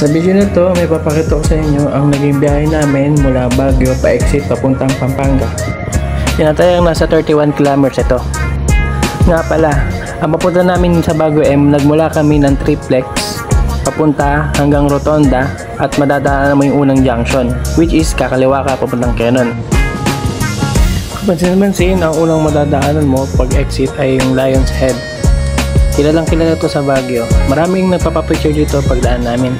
Sa video na to, may papakita ko sa inyo ang naging biyahe namin mula Baguio pa exit papuntang Pampanga. Tinatayang nasa 31 kilometers ito. Nga pala, ang papunta namin sa Baguio nagmula kami ng triplex papunta hanggang Rotonda at madadaanan mo yung unang junction, which is kakaliwa ka papuntang Quezon. Kapansin-pansin, ang unang madadaanan mo pag exit ay yung Lion's Head. Kilalang kilala to sa Baguio. Maraming nagpapapicture dito pagdaan namin.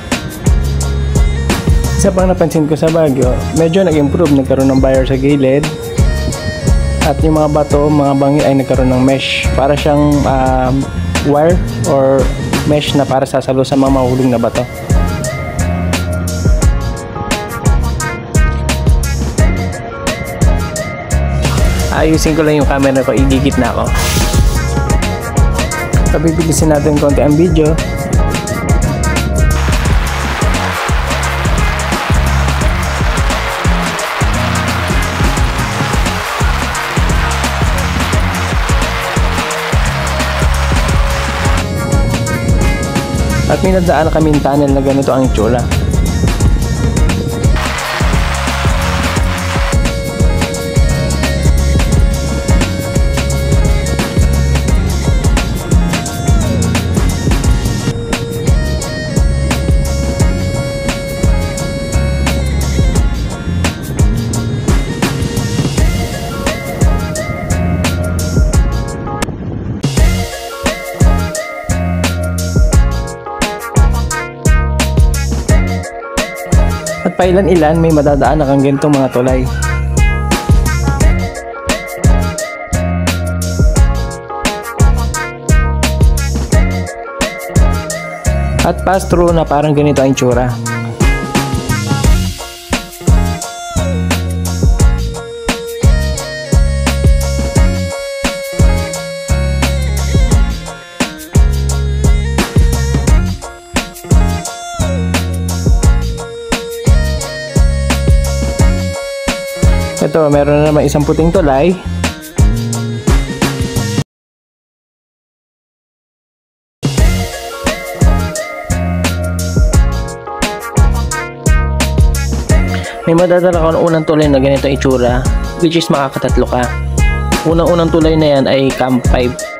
Isa pang napansin ko sa Baguio, medyo nag-improve, nagkaroon ng barrier sa gilid at yung mga bato, mga bangin ay nagkaroon ng mesh para siyang wire or mesh na para sasalo sa mga mahulog na bato. Ayusin ko lang yung camera ko, igigit na ako. Pabibilisin natin konti ang video. At may nadaan kaming tunnel na ganito ang itsura. At pailan-ilan may madadaan na kang ganitong mga tulay. At pass through na parang ganito ang itsura. Ito, meron na naman isang puting tulay. May madadala ka ng unang tulay na ganito itsura, which is makakatatlo ka. Unang-unang tulay na yan ay Camp 5.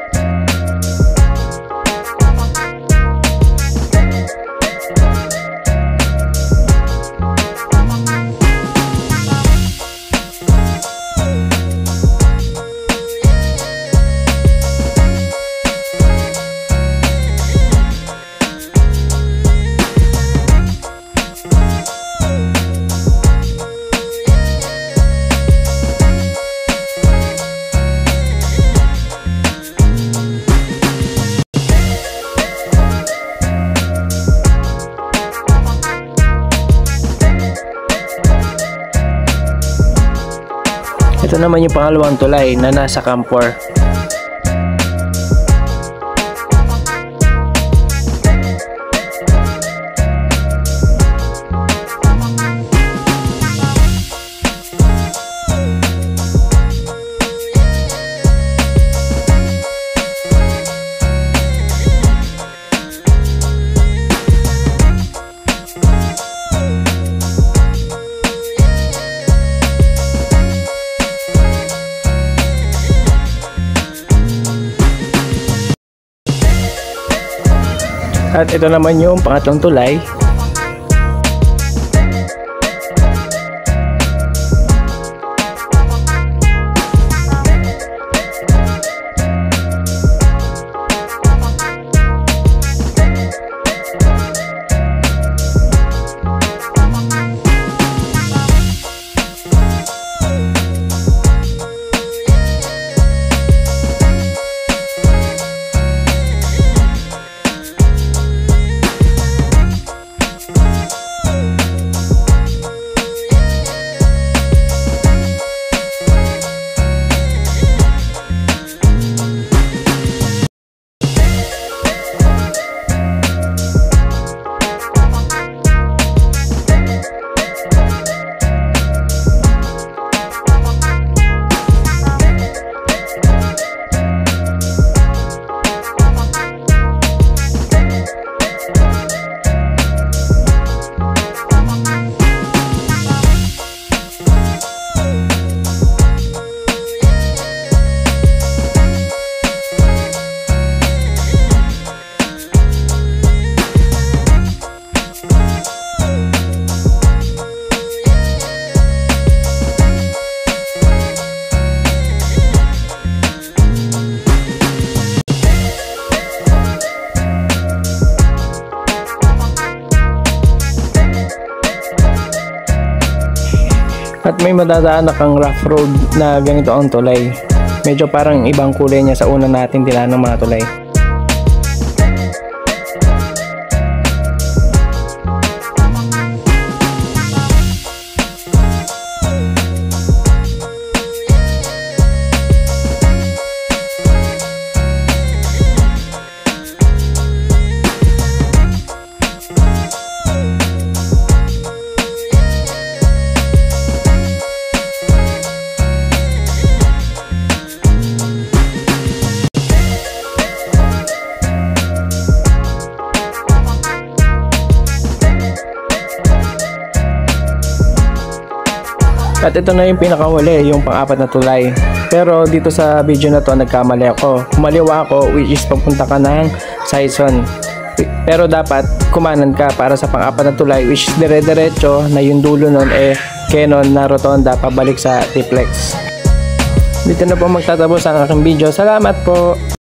Ito naman yung pangalawang tulay na nasa Camp 4. At ito naman yung pangatlong tulay. may madadaan kang rough road na ganito ang tulay. Medyo parang ibang kulay niya sa una natin dinaan ng mga tulay. At ito na yung pinakahuli, yung pang-apat na tulay. Pero dito sa video na to nagkamali ako. Kumaliwa ako, which is papunta ka ng Saison. Pero dapat kumanan ka para sa pang-apat na tulay, which is dire-diretso na yung dulo nun Canon na rotonda pabalik sa T-Flex. Dito na po magtatapos ang aking video. Salamat po!